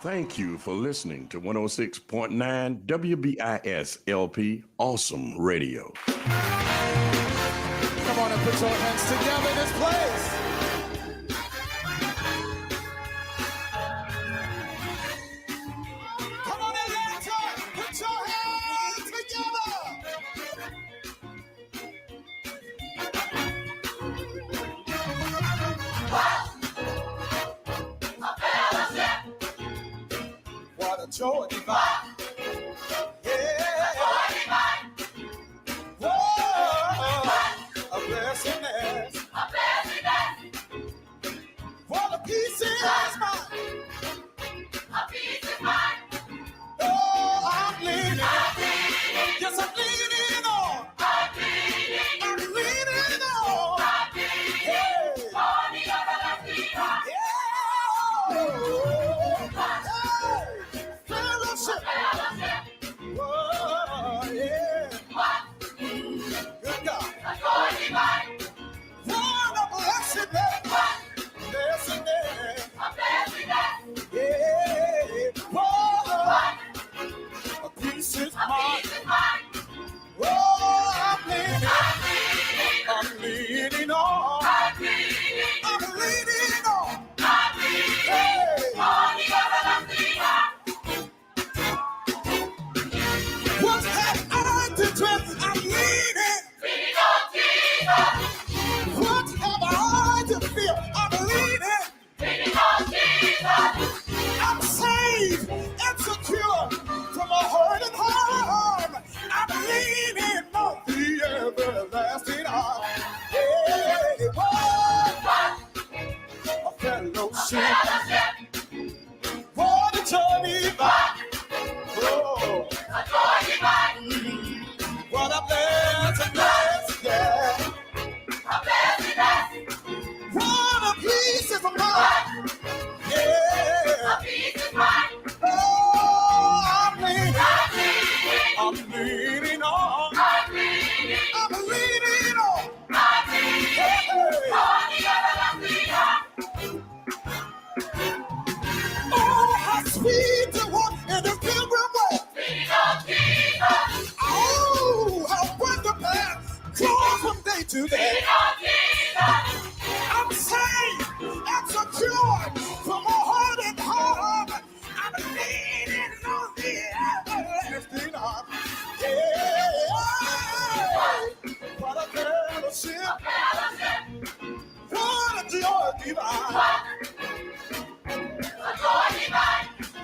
Thank you for listening to 106.9 WBIS LP Awesome Radio. Come on and put your hands together in this place. Come on, Atlanta, put your hands together. What a joy divine. Yeah. Whoa. A blessing is. What a peace is mine. Oh, I'm leaning. Yes, I'm leaning on. I'm leaning on. Hey. Hey. Fellowship. Whoa, yeah. Good God. What a blessing is. Blessing is. Yeah. Whoa. A piece is mine. Oh, I'm leaning on. I'm leaning on. Hey. What have I to do? I'm leaning. What have I to feel? I'm leaning. I'm saved and secure from a hurting harm. I'm leaning on the everlasting arm. Hey, a fellowship. For the journey divine. Oh, what a blessing, yeah. What a peace is mine. Yeah. Oh, I'm leaning on. I'm leaning on. Hey. Oh, how sweet to walk in the pilgrim way. Oh, how wonderful, joy from day to day. I'm saved and secured from a hurting heart. I'm leaning on the everlasting arm. Yeah, what a fellowship, what a joy divine.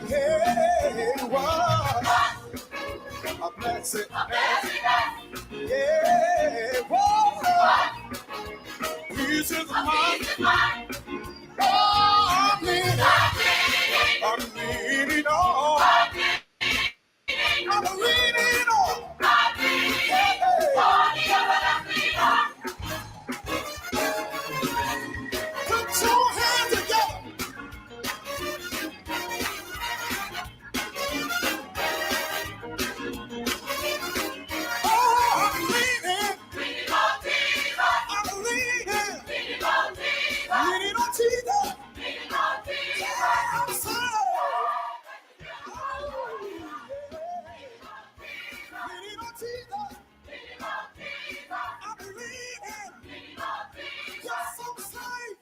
Yeah, what a blessing. Yeah, what peace is mine. Oh, I'm leaning on. I'm leaning on. Put your hands together. Oh, I'm leaning. I'm leaning. Leaning on Jesus. Yeah, I'm saved. Leaning on Jesus. I'm leaning. Yes, I'm saved.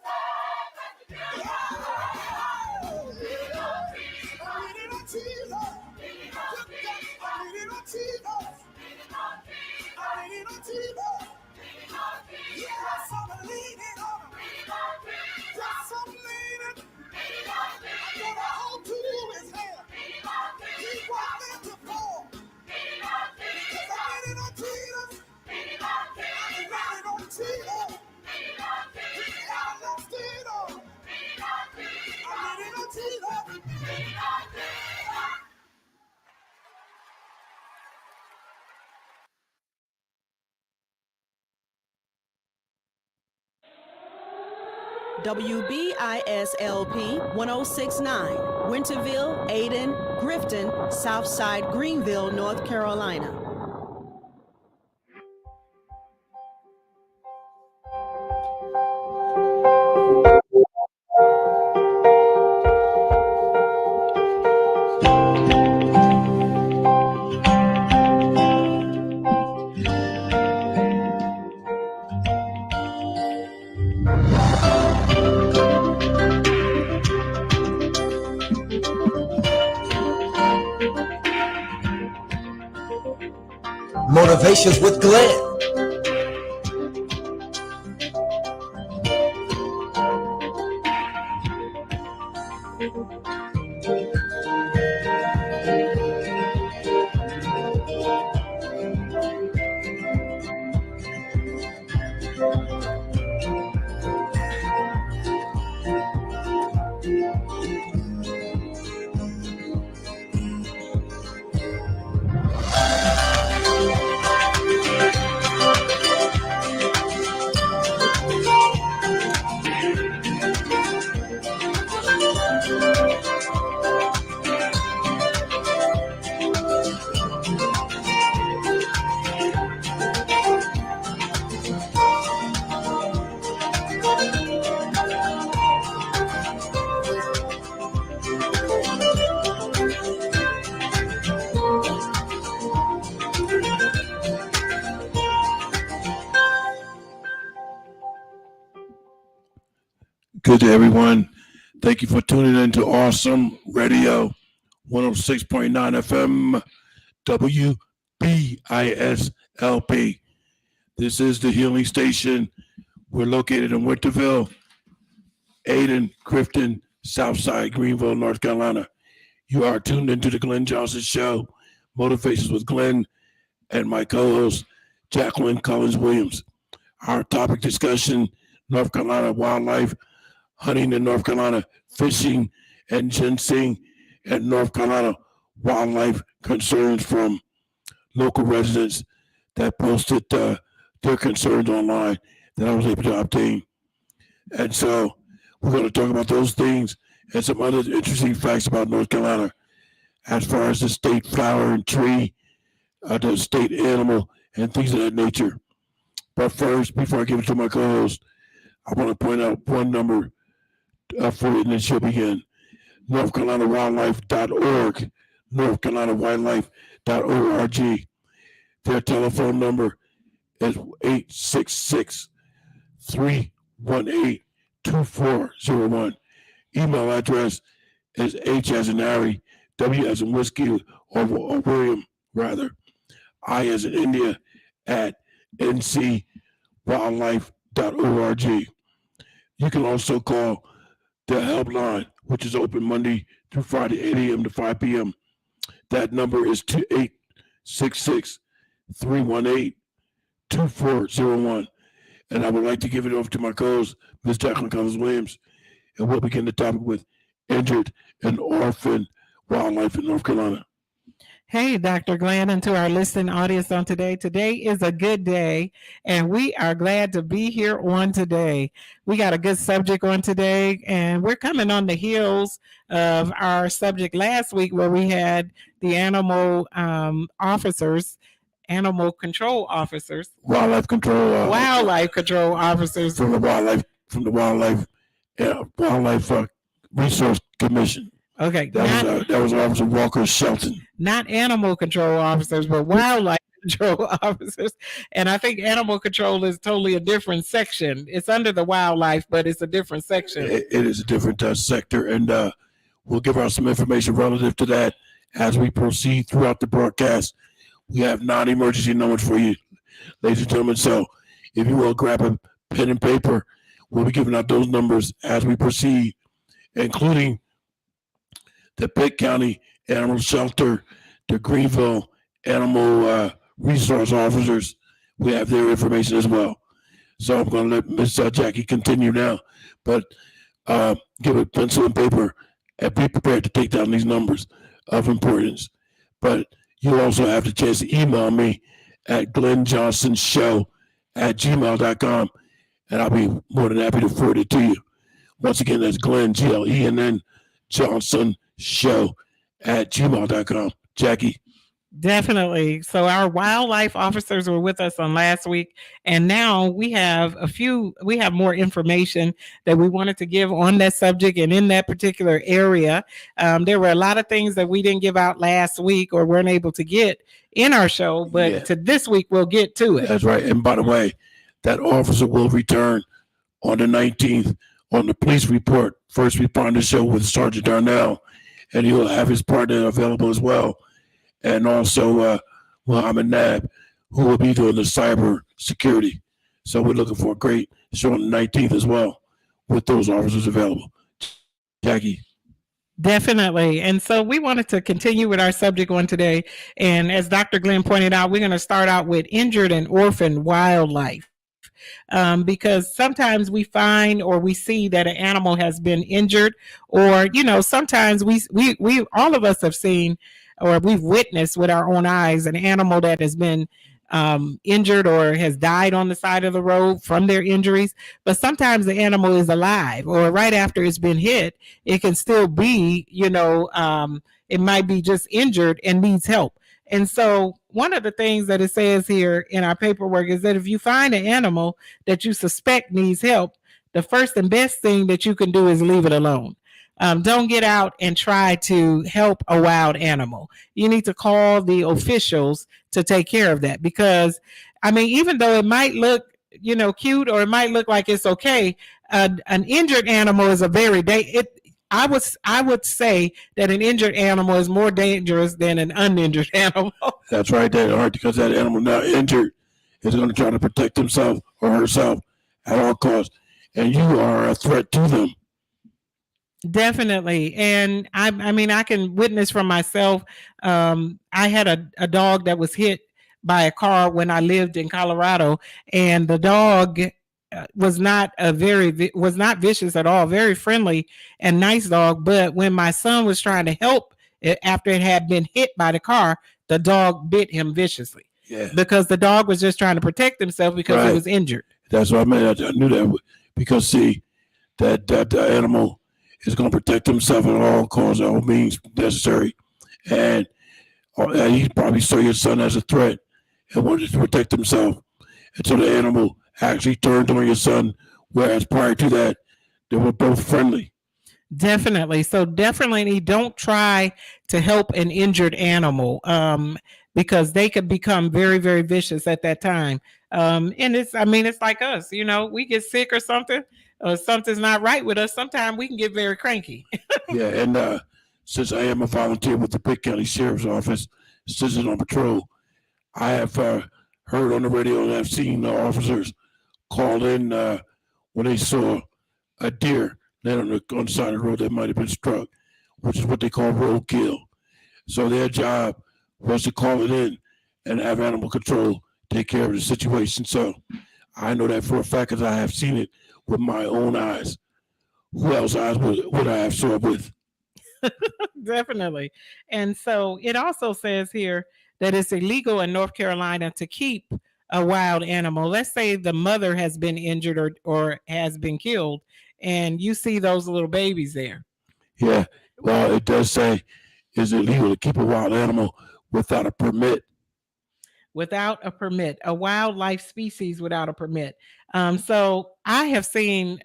I'm leaning on Jesus. I'm leaning on Jesus. I'm leaning on Jesus. Yes, I'm leaning on him. Yes, I'm leaning. I'm gonna hold to his hand. He won't let me fall. Because I'm leaning on Jesus. I'm leaning on Jesus. He never lost it all. I'm leaning on Jesus. WBISLP 1069, Winterville, Ayden, Grifton, Southside, Greenville, North Carolina. Motivations with Glenn. Good day, everyone. Thank you for tuning in to Awesome Radio 106.9 FM WBISLP. This is the Healing Station. We're located in Winterville, Ayden, Grifton, Southside, Greenville, North Carolina. You are tuned into the Glenn Johnson Show, Motivations with Glenn, and my co-host, Jacqueline Cullins Williams. Our topic discussion, North Carolina wildlife, hunting in North Carolina, fishing, and ginseng, and North Carolina wildlife concerns from local residents that posted their concerns online that I was able to obtain. And so we're going to talk about those things and some other interesting facts about North Carolina as far as the state flower and tree, the state animal, and things of that nature. But first, before I give it to my co-host, I want to point out one number for it, and then she'll begin. NorthCarolinaWildlife.org, NorthCarolinaWildlife.org. Their telephone number is 866-318-2401. Email address is H as in Harry, W as in whiskey, or William, rather, I as in India, at ncwildlife.org. You can also call the helpline, which is open Monday through Friday, 8 a.m. to 5 p.m. That number is 866-318-2401. And I would like to give it over to my co-host, Ms. Jacqueline Cullins Williams, and we'll begin the topic with injured and orphaned wildlife in North Carolina. Hey, Dr. Glenn, and to our listening audience on today. Today is a good day, and we are glad to be here on today. We got a good subject on today, and we're coming on the heels of our subject last week where we had the animal officers, animal control officers, Wildlife control officers from the Wildlife Resource Commission. Okay, that was Officer Walker Shelton. Not animal control officers, but wildlife control officers. And I think animal control is totally a different section. It's under the wildlife, but it's a different section. It is a different sector, and we'll give out some information relative to that as we proceed throughout the broadcast. We have non-emergency numbers for you, ladies and gentlemen. So if you will grab a pen and paper, we'll be giving out those numbers as we proceed, including the Pitt County Animal Shelter, the Greenville Animal Resource Officers. We have their information as well. So I'm going to let Ms. Jackie continue now, but give a pencil and paper and be prepared to take down these numbers of importance. But you'll also have the chance to email me at glennjohnsonshow@gmail.com, and I'll be more than happy to forward it to you. Once again, that's Glenn, GLENN, johnsonshow@gmail.com. Jackie. Definitely. So our wildlife officers were with us on last week, and now we have more information that we wanted to give on that subject and in that particular area. There were a lot of things that we didn't give out last week or weren't able to get in our show, but to this week we'll get to it. That's right. And by the way, that officer will return on the 19th on the police report, first responder show with Sergeant Darnell, and he will have his partner available as well. And also Muhammad Nab, who will be doing the cyber security. So we're looking for a great show on the 19th as well with those officers available. Jackie. Definitely. And so we wanted to continue with our subject on today. And as Dr. Glenn pointed out, we're going to start out with injured and orphaned wildlife. Because sometimes we find or we see that an animal has been injured, or sometimes we all of us have seen or we've witnessed with our own eyes an animal that has been injured or has died on the side of the road from their injuries. But sometimes the animal is alive, or right after it's been hit, it can still be, it might be just injured and needs help. And so one of the things that it says here in our paperwork is that if you find an animal that you suspect needs help, the first and best thing that you can do is leave it alone. Don't get out and try to help a wild animal. You need to call the officials to take care of that, because, even though it might look, cute, or it might look like it's okay, an injured animal is I would say that an injured animal is more dangerous than an uninjured animal. That's right there, Art, because that animal now injured is going to try to protect himself or herself at all costs, and you are a threat to them. Definitely. And I can witness from myself. I had a dog that was hit by a car when I lived in Colorado, and the dog was not vicious at all, very friendly and nice dog. But when my son was trying to help it after it had been hit by the car, the dog bit him viciously. Yeah. Because the dog was just trying to protect himself because he was injured. That's what I meant. I knew that, because see, that animal is going to protect himself at all costs, all means necessary, and he probably saw your son as a threat and wanted to protect himself, and so the animal actually turned on your son, whereas prior to that, they were both friendly. Definitely. So definitely don't try to help an injured animal, because they could become very, very vicious at that time. And it's like us, we get sick or something, or something's not right with us. Sometimes we can get very cranky. Yeah, and since I am a volunteer with the Pitt County Sheriff's Office, Citizen on Patrol, I have heard on the radio and I've seen the officers call in when they saw a deer laying on the side of the road that might have been struck, which is what they call roadkill. So their job was to call it in and have animal control take care of the situation. So I know that for a fact because I have seen it with my own eyes. Who else eyes would I have saw it with? Definitely. And so it also says here that it's illegal in North Carolina to keep a wild animal. Let's say the mother has been injured or has been killed, and you see those little babies there. Yeah, well, it does say it's illegal to keep a wild animal without a permit. Without a permit, a wildlife species without a permit. So I have seen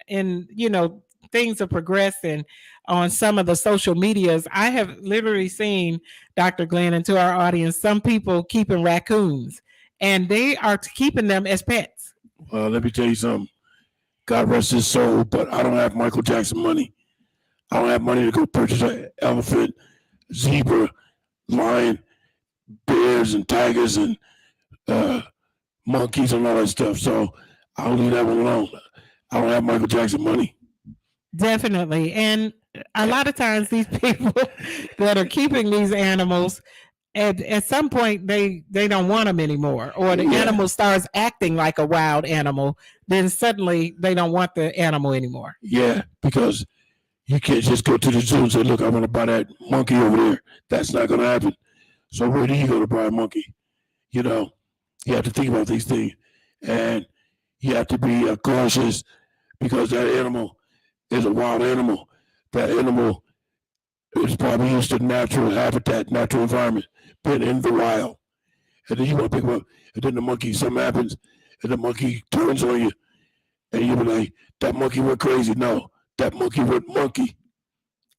things are progressing on some of the social medias. I have literally seen, Dr. Glenn, and to our audience, some people keeping raccoons, and they are keeping them as pets. Well, let me tell you something. God rest his soul, but I don't have Michael Jackson money. I don't have money to go purchase an elephant, zebra, lion, bears, and tigers, and monkeys, and all that stuff. So I'll leave that one alone. I don't have Michael Jackson money. Definitely. And a lot of times these people that are keeping these animals, at some point they don't want them anymore, or the animal starts acting like a wild animal, then suddenly they don't want the animal anymore. Yeah, because you can't just go to the zoo and say, look, I want to buy that monkey over there. That's not going to happen. So where do you go to buy a monkey? You have to think about these things, and you have to be cautious, because that animal is a wild animal. That animal is probably used to natural habitat, natural environment, been in the wild. And then you want to pick up, and then the monkey, something happens, and the monkey turns on you, and you be like, that monkey went crazy. No, that monkey went monkey.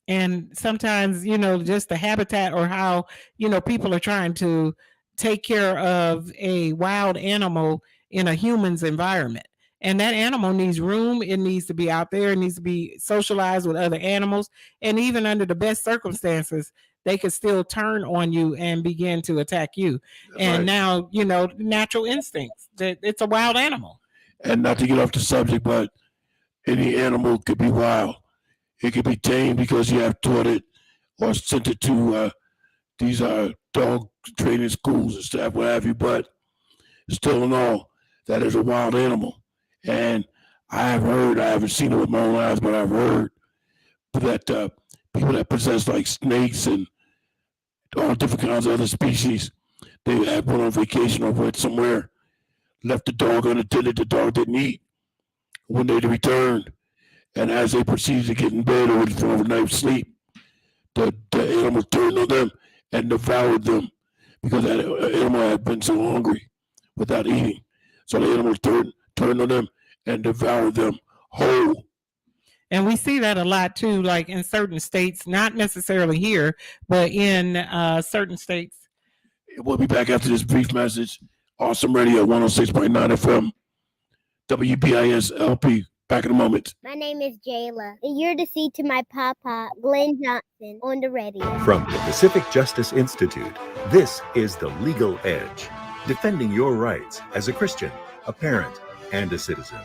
And sometimes, just the habitat, or how, people are trying to take care of a wild animal in a human's environment. And that animal needs room. It needs to be out there. It needs to be socialized with other animals. And even under the best circumstances, they could still turn on you and begin to attack you. That's and right. now, natural instincts. That it's a wild animal. And not to get off the subject, but any animal could be wild. It could be tamed because you have taught it or sent it to these dog training schools and stuff, what have you. But still in all, that is a wild animal. And I haven't seen it with my own eyes, but I've heard that people that possess like snakes and all different kinds of other species, they had went on vacation or went somewhere, left the dog unattended, the dog didn't eat. When they returned, and as they proceeded to get in bed or for overnight sleep, the animal turned on them and devoured them because that animal had been so hungry without eating. So the animal turned on them and devoured them whole. And we see that a lot too, like in certain states, not necessarily here, but in certain states. We'll be back after this brief message. Awesome Radio 106.9 FM. WBIS LP. Back in a moment. My name is Jayla, and you're to see to my papa, Glenn Johnson, on the radio. From the Pacific Justice Institute, this is The Legal Edge, defending your rights as a Christian, a parent, and a citizen.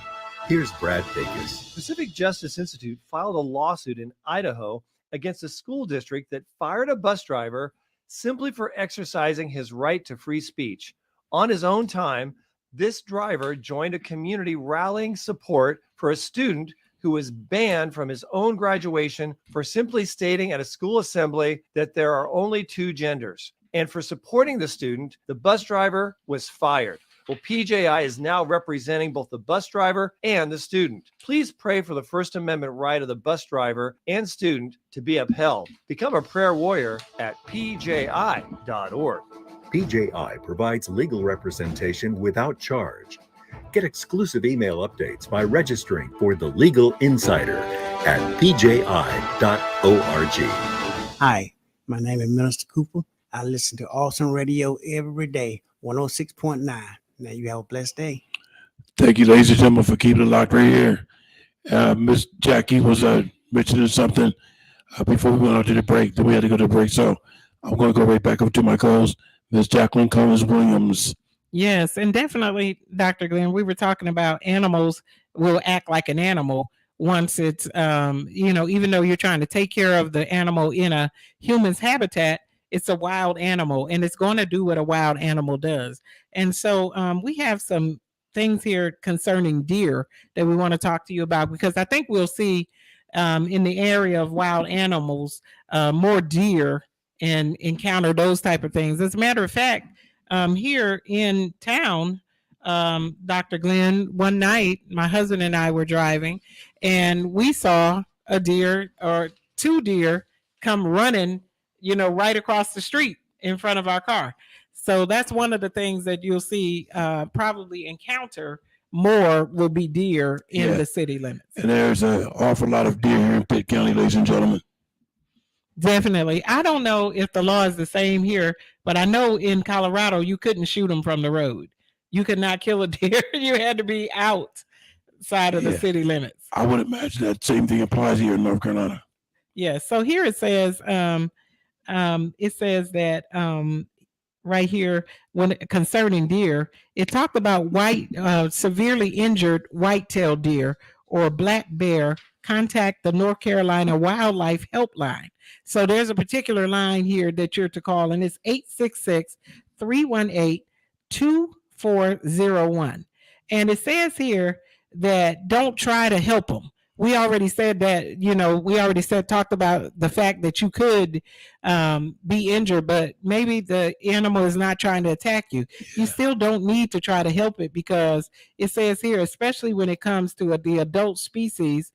Here's Brad Dacus. Pacific Justice Institute filed a lawsuit in Idaho against a school district that fired a bus driver simply for exercising his right to free speech. On his own time, this driver joined a community rallying support for a student who was banned from his own graduation for simply stating at a school assembly that there are only two genders. And for supporting the student, the bus driver was fired. Well, PJI is now representing both the bus driver and the student. Please pray for the First Amendment right of the bus driver and student to be upheld. Become a prayer warrior at pji.org. PJI provides legal representation without charge. Get exclusive email updates by registering for the Legal Insider at pji.org. Hi, my name is Minister Cooper. I listen to Awesome Radio every day, 106.9. Now you have a blessed day. Thank you, ladies and gentlemen, for keeping it locked right here. Miss Jackie was mentioning something before we went out to the break. Then we had to go to the break. So I'm going to go right back over to my co-host, Miss Jacqueline Cullins Williams. Yes, and definitely, Dr. Glenn, we were talking about animals will act like an animal once it's, even though you're trying to take care of the animal in a human's habitat, it's a wild animal and it's going to do what a wild animal does. And so we have some things here concerning deer that we want to talk to you about, because I think we'll see in the area of wild animals, more deer and encounter those type of things. As a matter of fact, here in town, Dr. Glenn, one night, my husband and I were driving and we saw a deer or two deer come running, right across the street in front of our car. So that's one of the things that you'll see probably encounter more will be deer in the city limits. And there's an awful lot of deer here in Pitt County, ladies and gentlemen. Definitely. I don't know if the law is the same here, but I know in Colorado, you couldn't shoot them from the road. You could not kill a deer. You had to be outside of the city limits. I would imagine that same thing applies here in North Carolina. Yeah. So here it says, that right here, when concerning deer, it talked about severely injured white-tailed deer or black bear. Contact the North Carolina Wildlife Helpline. So there's a particular line here that you're to call, and it's 866-318-2401. And it says here that don't try to help them. We already said that, talked about the fact that you could be injured, but maybe the animal is not trying to attack you. You still don't need to try to help it, because it says here, especially when it comes to the adult species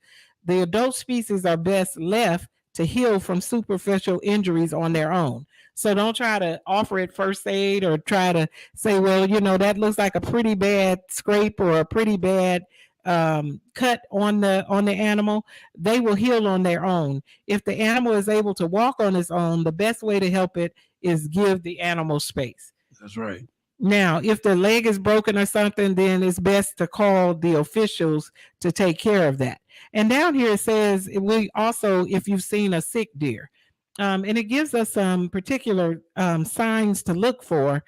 are best left to heal from superficial injuries on their own. So don't try to offer it first aid or try to say, well, that looks like a pretty bad scrape or a pretty bad cut on the animal. They will heal on their own. If the animal is able to walk on its own, the best way to help it is give the animal space. That's right. Now, if the leg is broken or something, then it's best to call the officials to take care of that. And down here it says we also, if you've seen a sick deer, and it gives us some particular signs to look for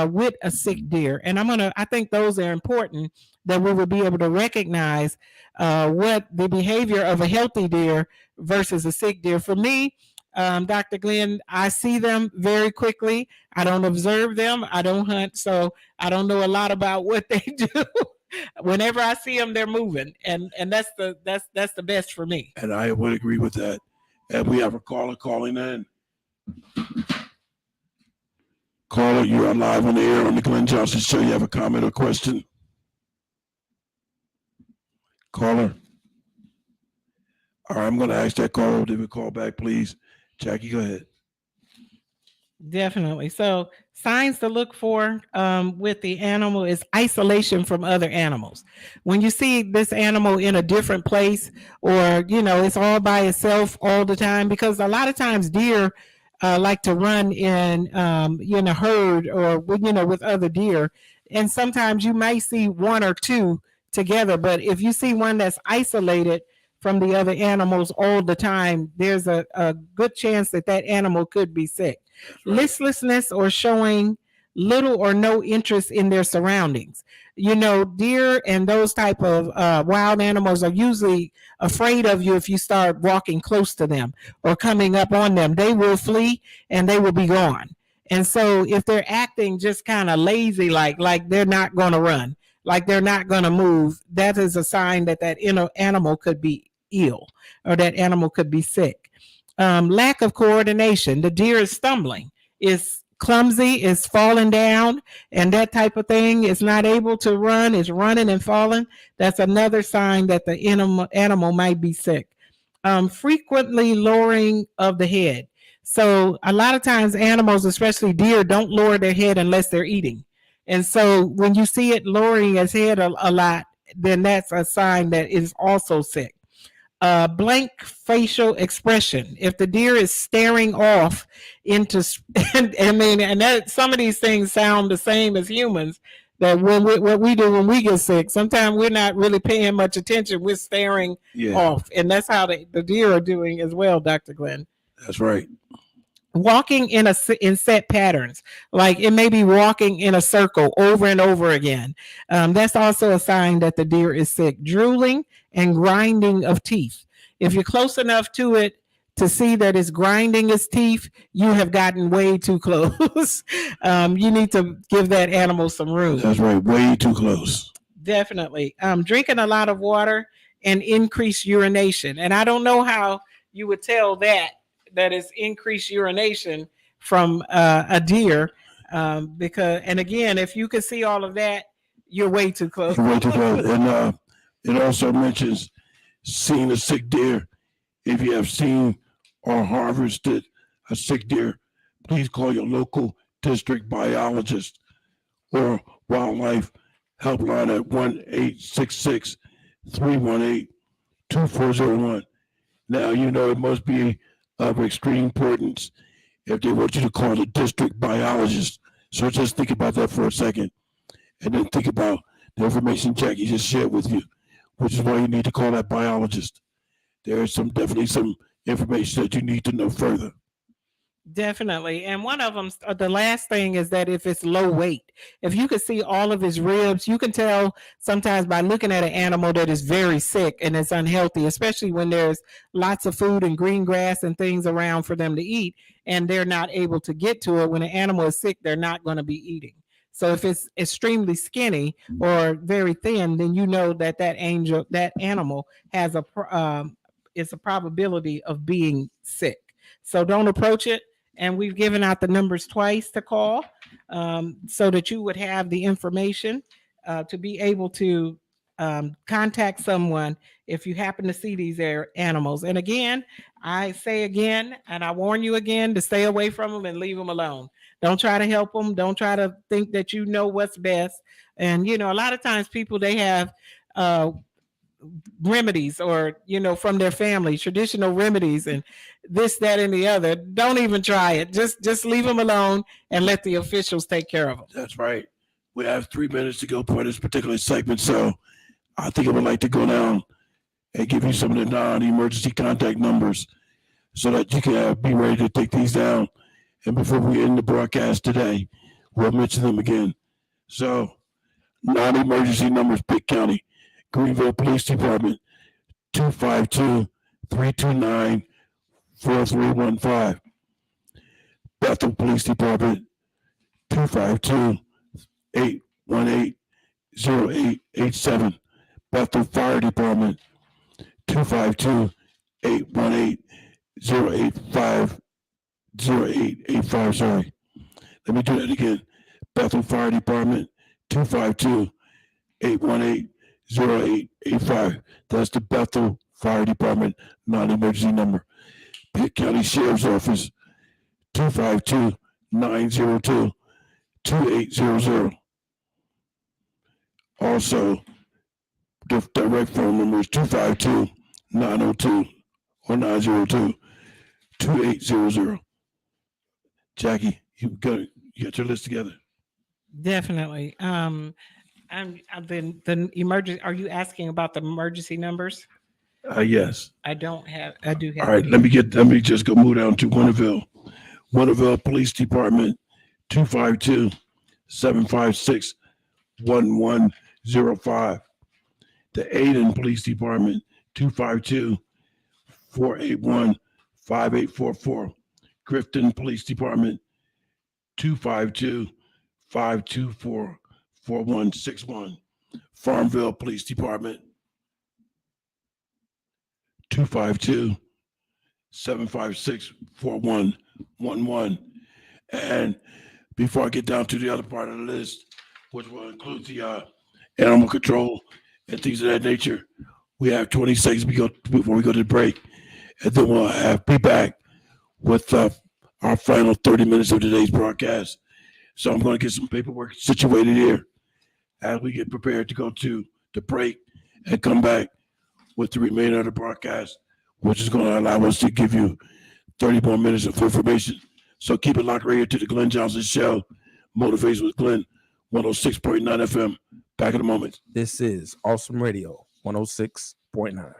with a sick deer. And I think those are important that we will be able to recognize what the behavior of a healthy deer versus a sick deer. For me, Dr. Glenn, I see them very quickly. I don't observe them. I don't hunt, so I don't know a lot about what they do. Whenever I see them, they're moving, and that's the best for me. And I would agree with that. And we have a caller calling in. Caller, you are live on the air on the Glenn Johnson Show. You have a comment or question? Caller. All right, I'm going to ask that caller to call back, please. Jackie, go ahead. Definitely. So signs to look for with the animal is isolation from other animals. When you see this animal in a different place, or it's all by itself all the time, because a lot of times deer like to run in a herd or with other deer, and sometimes you might see one or two together. But if you see one that's isolated from the other animals all the time, there's a good chance that animal could be sick. Right. Listlessness or showing little or no interest in their surroundings. Deer and those type of wild animals are usually afraid of you if you start walking close to them or coming up on them. They will flee and they will be gone. And so if they're acting just kind of lazy, like they're not going to run, like they're not going to move, that is a sign that animal could be ill or that animal could be sick. Lack of coordination. The deer is stumbling, is clumsy, is falling down, and that type of thing. Is not able to run, is running and falling. That's another sign that the animal might be sick. Frequently lowering of the head. So a lot of times animals, especially deer, don't lower their head unless they're eating. And so when you see it lowering its head a lot, then that's a sign that it is also sick. Blank facial expression. If the deer is staring off into, and that some of these things sound the same as humans. That what we do when we get sick, sometimes we're not really paying much attention. We're staring off, and that's how the deer are doing as well, Dr. Glenn. That's right. Walking in set patterns, like it may be walking in a circle over and over again. That's also a sign that the deer is sick. Drooling and grinding of teeth. If you're close enough to it to see that it's grinding its teeth, you have gotten way too close. You need to give that animal some room. That's right, way too close. Definitely. Drinking a lot of water and increased urination. And I don't know how you would tell that is increased urination from a deer, because, and again, if you could see all of that, you're way too close. You're way too close. And it also mentions seeing a sick deer. If you have seen or harvested a sick deer, please call your local district biologist or wildlife helpline at 1-866-318-2401. Now, it must be of extreme importance if they want you to call the district biologist. So just think about that for a second, and then think about the information Jackie just shared with you, which is why you need to call that biologist. There is definitely some information that you need to know further. Definitely. And one of them, the last thing is that if it's low weight, if you can see all of his ribs, you can tell sometimes by looking at an animal that is very sick and it's unhealthy, especially when there's lots of food and green grass and things around for them to eat, and they're not able to get to it. When an animal is sick, they're not going to be eating. So if it's extremely skinny or very thin, then you know that animal has it's a probability of being sick. So don't approach it. And we've given out the numbers twice to call so that you would have the information to be able to contact someone if you happen to see these animals. And again, I say again, and I warn you again, to stay away from them and leave them alone. Don't try to help them. Don't try to think that you know what's best. And, a lot of times people, they have remedies, or from their family, traditional remedies, and this, that, and the other, don't even try it. Just leave them alone and let the officials take care of them. That's right. We have 3 minutes to go for this particular segment, so I think I would like to go down and give you some of the non-emergency contact numbers so that you can be ready to take these down. And before we end the broadcast today, we'll mention them again. So, non-emergency numbers: Pitt County, Greenville Police Department, 252-329-4315. Bethel Police Department, 252-818-0887. Bethel Fire Department, 252-818-0885. Sorry. Let me do that again. Bethel Fire Department, 252-818-0885. That's the Bethel Fire Department non-emergency number. Pitt County Sheriff's Office, 252-902-2800. Also, the direct phone number is 252-902 or 902-2800. Jackie, you got your list together? Definitely. I'm the emergency. Are you asking about the emergency numbers? Yes. I do have. All right, let me just go move down to Winterville. Winterville Police Department, 252-756-1105. The Aden Police Department, 252-481-5844. Grifton Police Department, 252-524-4161. Farmville Police Department, 252-756-4111. And before I get down to the other part of the list, which will include the animal control and things of that nature, we have 20 seconds before we go to the break. And then we'll be back with our final 30 minutes of today's broadcast. So I'm going to get some paperwork situated here as we get prepared to go to the break and come back with the remainder of the broadcast, which is going to allow us to give you 30 more minutes of information. So keep it locked right here to the Glenn Johnson Show. Motivation with Glenn, 106.9 FM. Back in a moment. This is Awesome Radio, 106.9.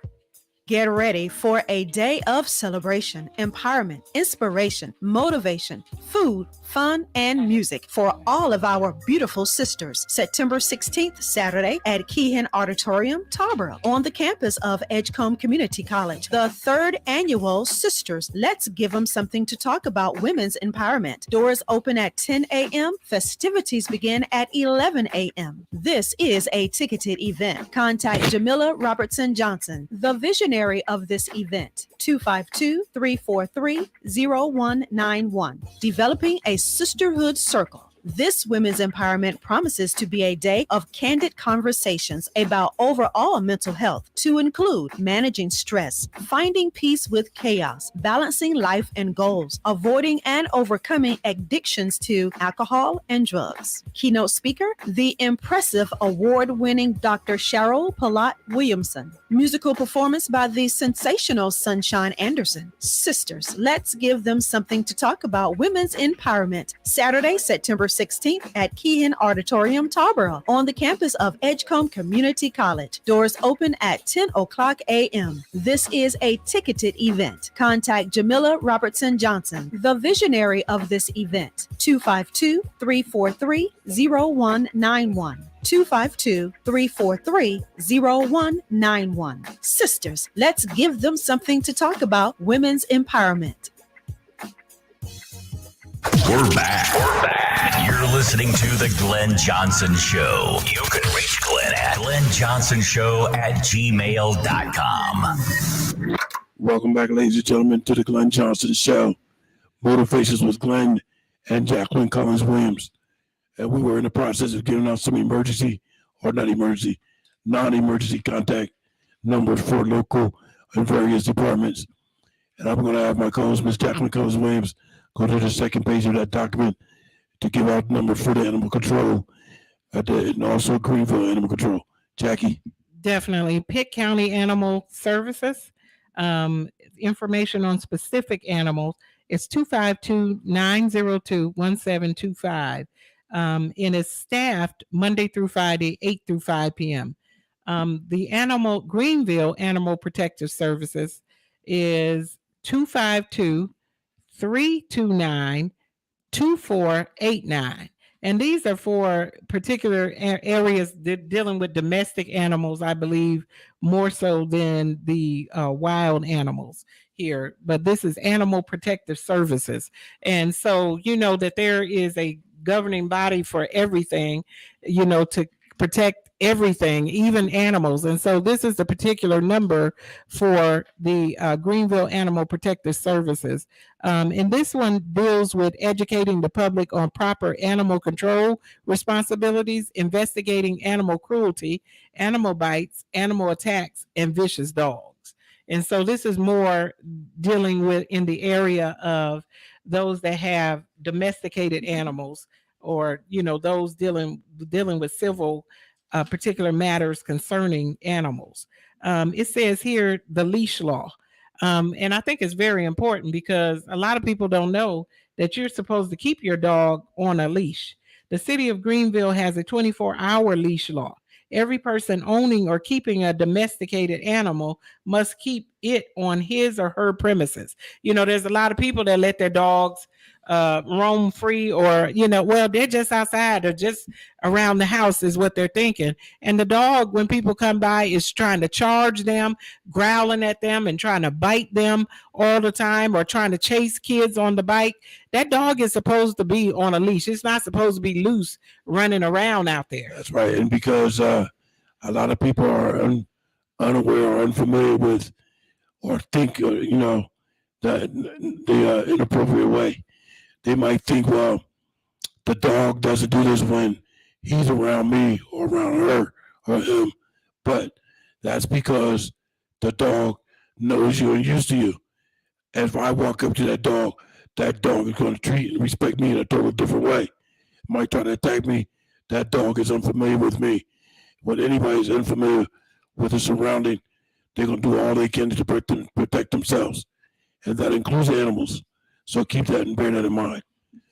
Get ready for a day of celebration, empowerment, inspiration, motivation, food, fun, and music for all of our beautiful sisters. September 16th, Saturday at Keehan Auditorium, Tarboro, on the campus of Edgecombe Community College. The third annual Sisters Let's Give Them Something to Talk About Women's Empowerment. Doors open at 10 a.m. Festivities begin at 11 a.m. This is a ticketed event. Contact Jamila Robertson Johnson, the visionary of this event, 252-343-0191. Developing a sisterhood circle. This women's empowerment promises to be a day of candid conversations about overall mental health, to include managing stress, finding peace with chaos, balancing life and goals, avoiding and overcoming addictions to alcohol and drugs. Keynote speaker, the impressive award-winning Dr. Cheryl Palat Williamson. Musical performance by the sensational Sunshine Anderson. Sisters, let's give them something to talk about women's empowerment. Saturday, September 16th at Keehan Auditorium, Tarboro, on the campus of Edgecombe Community College. Doors open at 10 o'clock a.m. This is a ticketed event. Contact Jamila Robertson Johnson, the visionary of this event, 252-343-0191. 252-343-0191. Sisters, let's give them something to talk about women's empowerment. We're back. You're listening to The Glenn Johnson Show. You can reach Glenn at glennjohnsonshow@gmail.com. Welcome back, ladies and gentlemen, to The Glenn Johnson Show. Motivations with Glenn and Jacqueline Cullins Williams. And we were in the process of getting out some non-emergency contact numbers for local and various departments. And I'm going to have my co-host, Ms. Jacqueline Cullins Williams, go to the second page of that document to give out numbers for the animal control and also Greenville Animal Control. Jackie. Definitely. Pitt County Animal Services. Information on specific animals is 252-902-1725. And it's staffed Monday through Friday, 8 through 5 p.m. The Greenville Animal Protective Services is 252-329-2489. And these are for particular areas dealing with domestic animals, I believe, more so than the wild animals here. But this is Animal Protective Services. And so, you know, that there is a governing body for everything, you know, to protect everything, even animals. And so this is the particular number for the Greenville Animal Protective Services. And this one deals with educating the public on proper animal control responsibilities, investigating animal cruelty, animal bites, animal attacks, and vicious dogs. And so this is more dealing with in the area of those that have domesticated animals, or, you know, those dealing with civil particular matters concerning animals. It says here the leash law. And I think it's very important because a lot of people don't know that you're supposed to keep your dog on a leash. The city of Greenville has a 24-hour leash law. Every person owning or keeping a domesticated animal must keep it on his or her premises. You know, there's a lot of people that let their dogs roam free, or, you know, well, they're just outside or just around the house is what they're thinking. And the dog, when people come by, is trying to charge them, growling at them and trying to bite them all the time, or trying to chase kids on the bike. That dog is supposed to be on a leash. It's not supposed to be loose running around out there. That's right. And because a lot of people are unaware or unfamiliar with, or think, you know, that the inappropriate way, they might think, well, the dog doesn't do this when he's around me or around her or him. But that's because the dog knows you and used to you. And if I walk up to that dog is going to treat and respect me in a totally different way. Might try to attack me. That dog is unfamiliar with me. When anybody's unfamiliar with the surrounding, they're going to do all they can to protect themselves. And that includes animals. So keep that and bear that in mind.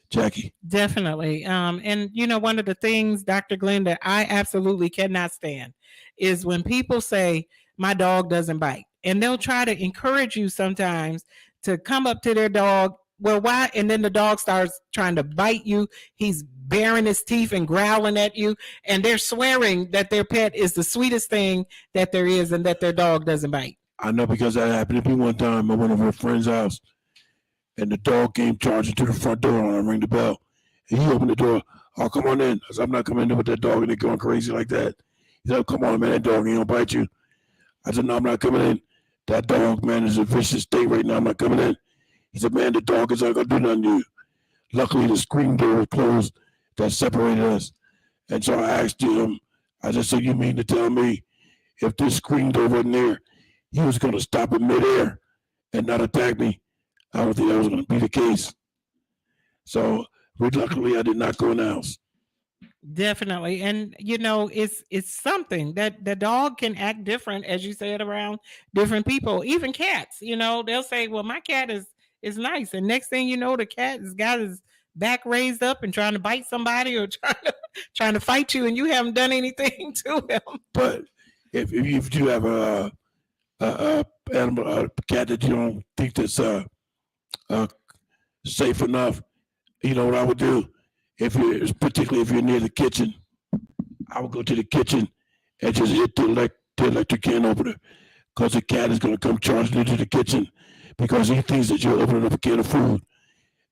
Jackie. Definitely. And, you know, one of the things, Dr. Glenn, that I absolutely cannot stand is when people say, my dog doesn't bite. And they'll try to encourage you sometimes to come up to their dog. Well, why? And then the dog starts trying to bite you. He's baring his teeth and growling at you. And they're swearing that their pet is the sweetest thing that there is and that their dog doesn't bite. I know, because that happened to me one time at one of our friends' house. And the dog came charging to the front door, and I rang the bell. And he opened the door. Oh, come on in. I said, I'm not coming in with that dog, and they're going crazy like that. He said, come on, man, that dog ain't gonna bite you. I said, no, I'm not coming in. That dog, man, is in a vicious state right now. I'm not coming in. He said, man, the dog is not gonna do nothing to you. Luckily, the screen door was closed that separated us. And so I asked him, I just said, you mean to tell me if this screen door wasn't there, he was gonna stop in midair and not attack me? I don't think that was going to be the case. So, luckily, I did not go in the house. Definitely. And, you know, it's something that the dog can act different, as you said, around different people, even cats. You know, they'll say, well, my cat is nice. And next thing you know, the cat has got his back raised up and trying to bite somebody or trying to fight you, and you haven't done anything to him. But if you have a cat that you don't think that's safe enough, you know what I would do? Particularly if you're near the kitchen, I would go to the kitchen and just hit the electric can opener, because the cat is going to come charging into the kitchen because he thinks that you're opening up a can of food.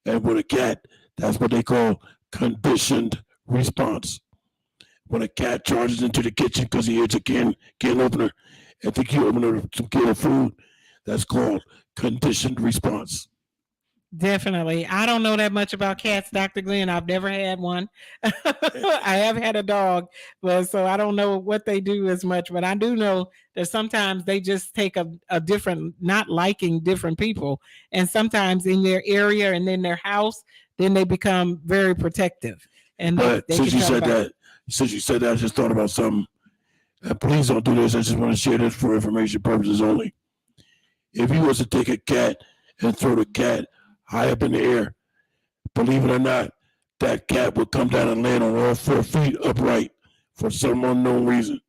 And with a cat, that's what they call conditioned response. When a cat charges into the kitchen because he hits a can opener and think you open up some can of food, that's called conditioned response. Definitely. I don't know that much about cats, Dr. Glenn. I've never had one. I have had a dog, but so I don't know what they do as much, but I do know that sometimes they just take a different, not liking different people. And sometimes in their area and in their house, then they become very protective. And but since you said that, I just thought about something. And please don't do this. I just want to share this for information purposes only. If you was to take a cat and throw the cat high up in the air, believe it or not, that cat would come down and land on all 4 feet upright for some unknown reason.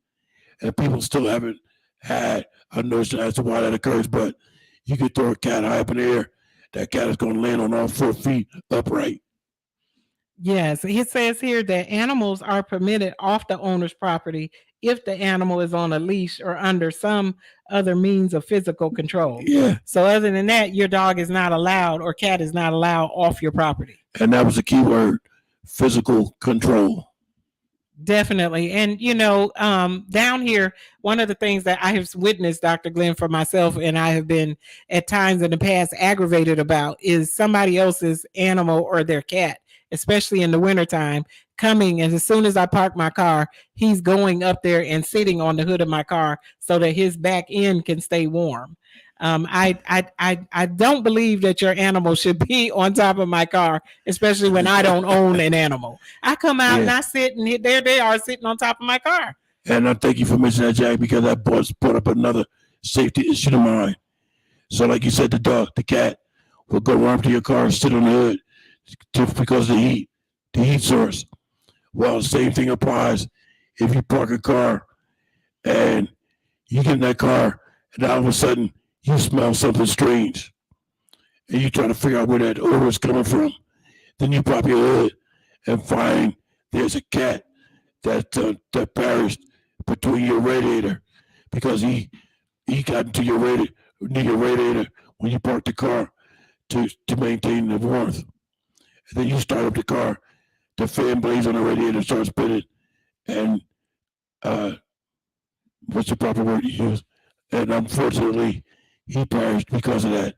And people still haven't had a notion as to why that occurs, but you could throw a cat high up in the air, that cat is going to land on all 4 feet upright. Yes, it says here that animals are permitted off the owner's property if the animal is on a leash or under some other means of physical control. Yeah. So other than that, your dog is not allowed or cat is not allowed off your property. And that was a key word, physical control. Definitely. And, down here, one of the things that I have witnessed, Dr. Glenn, for myself, and I have been at times in the past aggravated about is somebody else's animal or their cat, especially in the wintertime, coming. And as soon as I park my car, he's going up there and sitting on the hood of my car so that his back end can stay warm. I don't believe that your animal should be on top of my car, especially when I don't own an animal. I come out and I sit, and there they are sitting on top of my car. And I thank you for mentioning that, Jack, because that brought up another safety issue of mine. So like you said, the cat will go around to your car and sit on the hood just because of the heat source. Well, the same thing applies if you park a car and you get in that car and all of a sudden you smell something strange and you try to figure out where that odor is coming from. Then you pop your hood and find there's a cat that perished between your radiator because he got into your radiator when you parked the car to maintain the warmth. And then you start up the car, the fan blades on the radiator start spinning, and what's the proper word to use? And unfortunately, he perished because of that.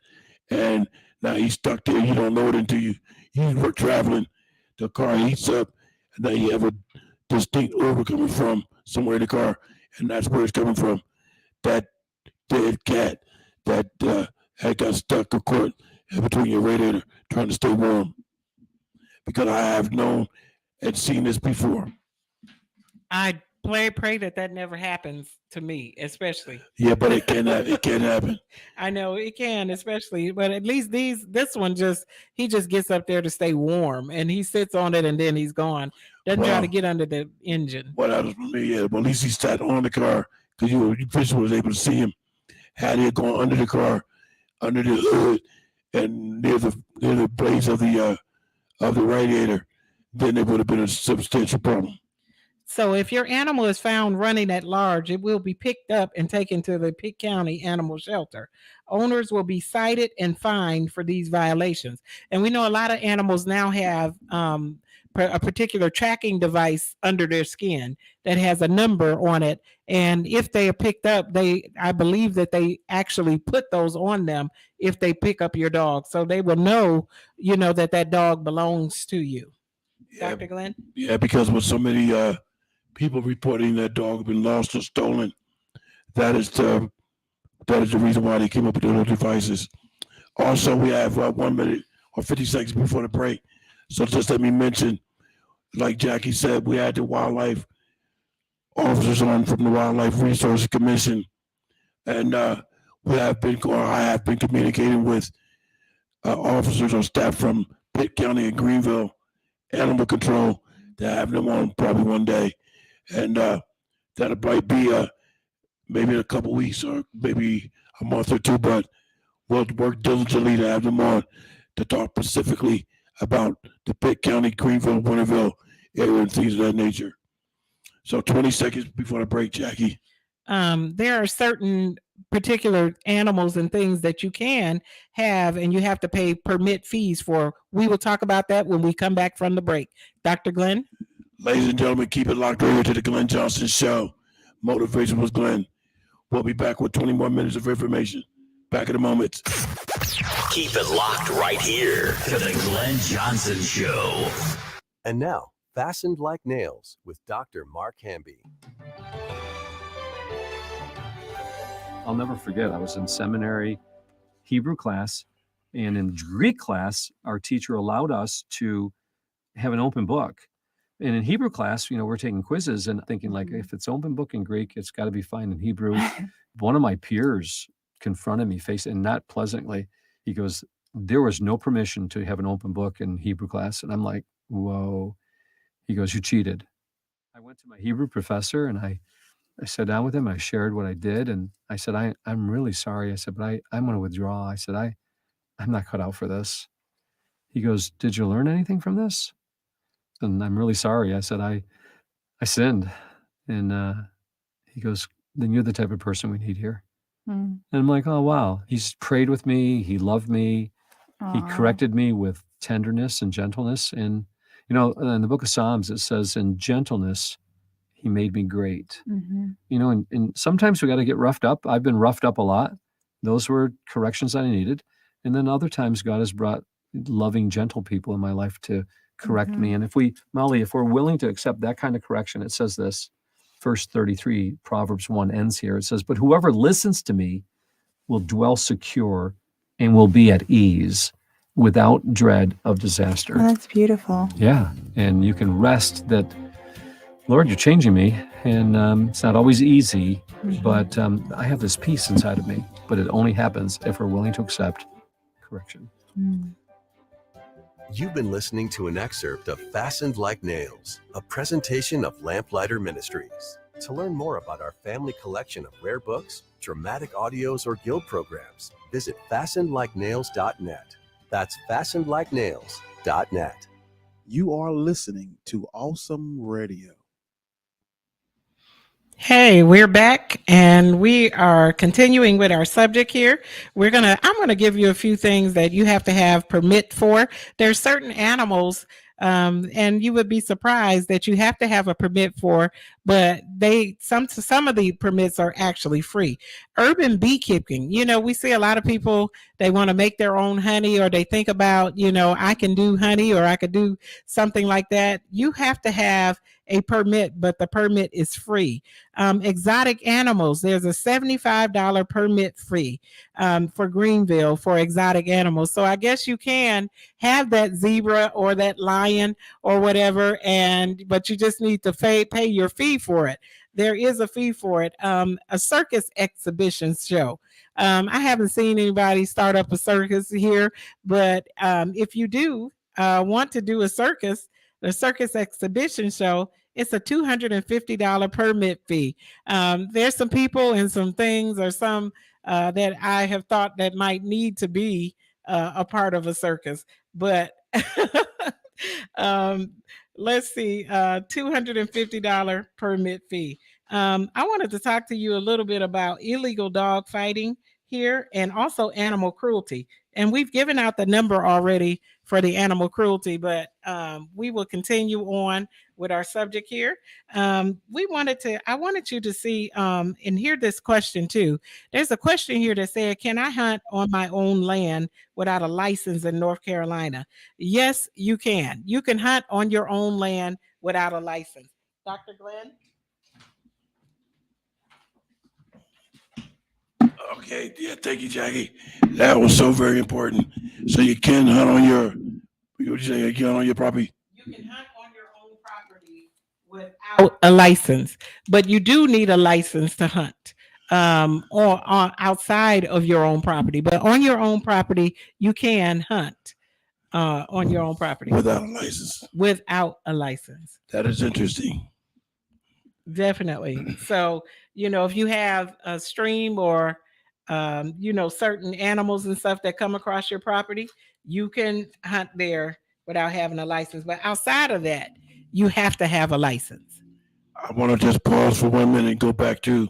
And now he's stuck there. You don't know it until you were traveling. The car heats up, and now you have a distinct odor coming from somewhere in the car, and that's where it's coming from. That dead cat that had got stuck caught between your radiator trying to stay warm. Because I have known and seen this before. I pray that never happens to me, especially. Yeah, but it can happen. I know it can, especially, but at least this one he just gets up there to stay warm and he sits on it and then he's gone. Doesn't try to get under the engine. Well, that was for me, yeah. But at least he sat on the car because you was able to see him. Had he gone under the car, under the hood, and near the blades of the radiator, then it would have been a substantial problem. So if your animal is found running at large, it will be picked up and taken to the Pitt County Animal Shelter. Owners will be cited and fined for these violations. And we know a lot of animals now have a particular tracking device under their skin that has a number on it. And if they are picked up, I believe that they actually put those on them if they pick up your dog. So they will know, that dog belongs to you. Yeah, Dr. Glenn? Yeah, because with so many people reporting that dog has been lost or stolen, that is the reason why they came up with those devices. Also, we have 1 minute or 50 seconds before the break. So just let me mention, like Jackie said, we had the wildlife officers on from the Wildlife Resources Commission. And I have been communicating with officers or staff from Pitt County and Greenville Animal Control to have them on probably one day. And that might be maybe in a couple weeks or maybe a month or two, but we'll work diligently to have them on to talk specifically about the Pitt County, Greenville, Winterville area and things of that nature. So 20 seconds before the break, Jackie. There are certain particular animals and things that you can have and you have to pay permit fees for. We will talk about that when we come back from the break. Dr. Glenn? Ladies and gentlemen, keep it locked right here to the Glenn Johnson Show. Motivation was Glenn. We'll be back with 20 more minutes of information. Back in a moment. Keep it locked right here to the Glenn Johnson Show. And now, Fastened Like Nails with Dr. Mark Hamby. I'll never forget, I was in seminary Hebrew class, and in Greek class, our teacher allowed us to have an open book. And in Hebrew class, we're taking quizzes and thinking like, if it's open book in Greek, it's got to be fine in Hebrew. One of my peers confronted me and not pleasantly. He goes, there was no permission to have an open book in Hebrew class. And I'm like, whoa. He goes, you cheated. I went to my Hebrew professor and I sat down with him. I shared what I did. And I said, I'm really sorry. I said, but I'm going to withdraw. I said, I'm not cut out for this. He goes, did you learn anything from this? And I'm really sorry. I said, I sinned. And he goes, then you're the type of person we need here. And I'm like, oh, wow. He's prayed with me. He loved me. He corrected me with tenderness and gentleness. And, in the book of Psalms, it says, in gentleness, he made me great. And sometimes we got to get roughed up. I've been roughed up a lot. Those were corrections that I needed. And then other times God has brought loving, gentle people in my life to correct me. And if we're willing to accept that kind of correction, it says this, verse 33, Proverbs 1 ends here. It says, but whoever listens to me will dwell secure and will be at ease without dread of disaster. Oh, that's beautiful. Yeah. And you can rest that, Lord, you're changing me. And it's not always easy, but I have this peace inside of me. But it only happens if we're willing to accept correction. You've been listening to an excerpt of Fastened Like Nails, a presentation of Lamplighter Ministries. To learn more about our family collection of rare books, dramatic audios, or guild programs, visit fastenedlikenails.net. That's fastenedlikenails.net. You are listening to Awesome Radio. Hey, we're back and we are continuing with our subject here. I'm going to give you a few things that you have to have permit for. There's certain animals, and you would be surprised that you have to have a permit for, but some of the permits are actually free. Urban beekeeping, we see a lot of people, they want to make their own honey, or they think about, I can do honey or I could do something like that. You have to have a permit, but the permit is free. Exotic animals, there's a $75 permit fee for Greenville for exotic animals. So I guess you can have that zebra or that lion or whatever, but you just need to pay your fee for it. There is a fee for it. A circus exhibition show. I haven't seen anybody start up a circus here, but if you do want to do a circus, the circus exhibition show, it's a $250 permit fee. There's some people and some things or some that I have thought that might need to be a part of a circus, but let's see, $250 permit fee. I wanted to talk to you a little bit about illegal dog fighting here and also animal cruelty. And we've given out the number already for the animal cruelty, but we will continue on with our subject here. I wanted you to see and hear this question too. There's a question here that said, can I hunt on my own land without a license in North Carolina? Yes, you can. You can hunt on your own land without a license. Dr. Glenn? Okay, yeah, thank you, Jackie. That was so very important. So you can hunt on your, what you say, you can hunt on your property? You can hunt on your own property without a license, but you do need a license to hunt or outside of your own property. But on your own property, you can hunt on your own property. Without a license. Without a license. That is interesting. Definitely. So, if you have a stream or, certain animals and stuff that come across your property, you can hunt there without having a license. But outside of that, you have to have a license. I want to just pause for 1 minute and go back to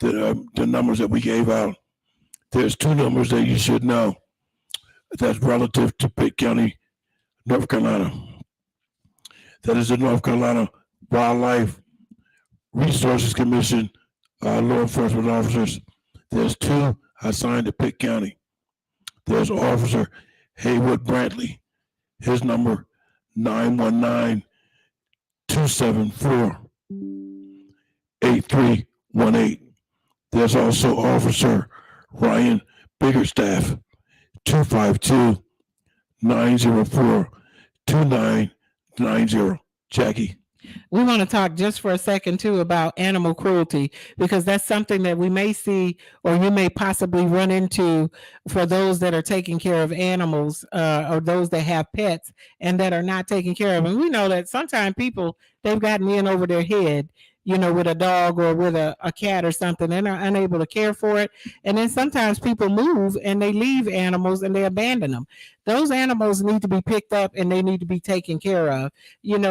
the numbers that we gave out. There's two numbers that you should know that's relative to Pitt County, North Carolina. That is the North Carolina Wildlife Resources Commission law enforcement officers. There's two assigned to Pitt County. There's Officer Haywood Brantley. His number 919-274-8318. There's also Officer Ryan Biggerstaff, 252-904-2990. Jackie. We want to talk just for a second too about animal cruelty, because that's something that we may see or you may possibly run into for those that are taking care of animals, or those that have pets and that are not taking care of them. We know that sometimes people, they've gotten in over their head, with a dog or with a cat or something, and are unable to care for it. And then sometimes people move and they leave animals and they abandon them. Those animals need to be picked up and they need to be taken care of.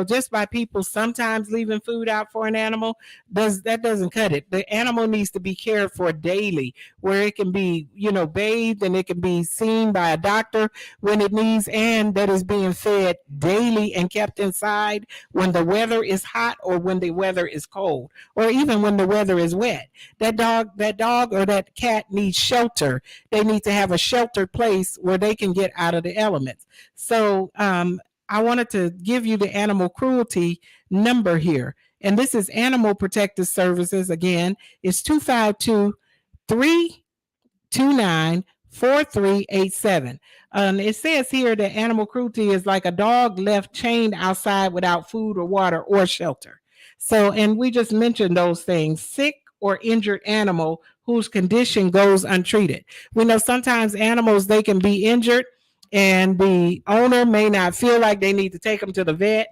Just by people sometimes leaving food out for an animal, doesn't cut it. The animal needs to be cared for daily, where it can be, bathed, and it can be seen by a doctor when it needs, and that is being fed daily and kept inside when the weather is hot or when the weather is cold, or even when the weather is wet. That dog or that cat needs shelter. They need to have a sheltered place where they can get out of the elements. So I wanted to give you the animal cruelty number here. And this is Animal Protective Services. Again, it's 252-329-4387. It says here that animal cruelty is like a dog left chained outside without food or water or shelter. So, and we just mentioned those things: sick or injured animal whose condition goes untreated. We know sometimes animals, they can be injured and the owner may not feel like they need to take them to the vet.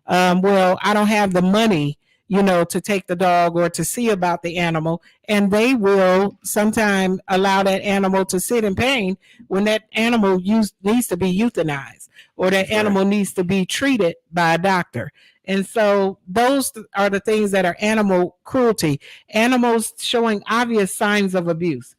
Well, I don't have the money, to take the dog or to see about the animal. And they will sometimes allow that animal to sit in pain when that animal needs to be euthanized, or that animal needs to be treated by a doctor. And so those are the things that are animal cruelty. Animals showing obvious signs of abuse,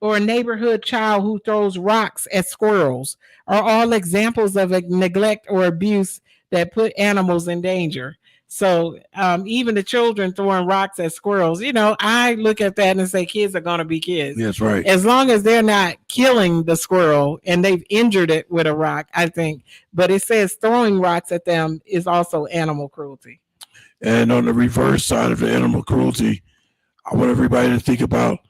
or a neighborhood child who throws rocks at squirrels, are all examples of neglect or abuse that put animals in danger. So even the children throwing rocks at squirrels, I look at that and say kids are going to be kids. That's right. As long as they're not killing the squirrel and they've injured it with a rock, I think. But it says throwing rocks at them is also animal cruelty. And on the reverse side of the animal cruelty, I want everybody to think about